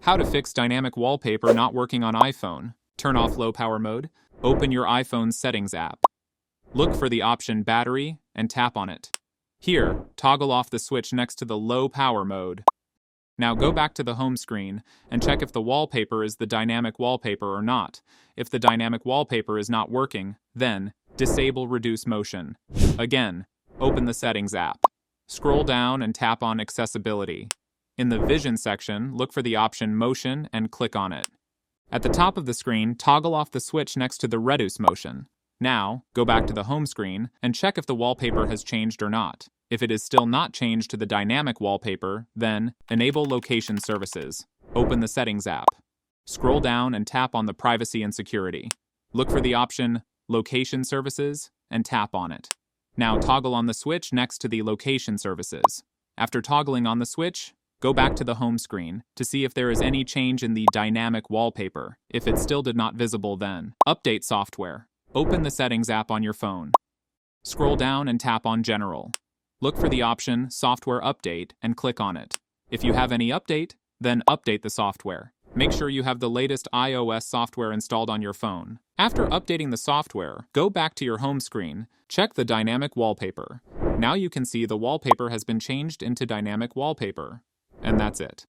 How to fix dynamic wallpaper not working on iPhone. Turn off low power mode. Open your iPhone's settings app. Look for the option battery and tap on it. Here, toggle off the switch next to the low power mode. Now go back to the home screen and check if the wallpaper is the dynamic wallpaper or not. If the dynamic wallpaper is not working, then disable reduce motion. Again, open the settings app. Scroll down and tap on accessibility. In the Vision section, look for the option Motion and click on it. At the top of the screen, toggle off the switch next to the Reduce Motion. Now, go back to the home screen and check if the wallpaper has changed or not. If it is still not changed to the dynamic wallpaper, then enable Location Services. Open the Settings app. Scroll down and tap on the Privacy and Security. Look for the option Location Services and tap on it. Now toggle on the switch next to the Location Services. After toggling on the switch, go back to the home screen to see if there is any change in the dynamic wallpaper. If it's still not visible, then update software. Open the Settings app on your phone. Scroll down and tap on General. Look for the option Software Update and click on it. If you have any update, then update the software. Make sure you have the latest iOS software installed on your phone. After updating the software, go back to your home screen, check the dynamic wallpaper. Now you can see the wallpaper has been changed into dynamic wallpaper. And that's it.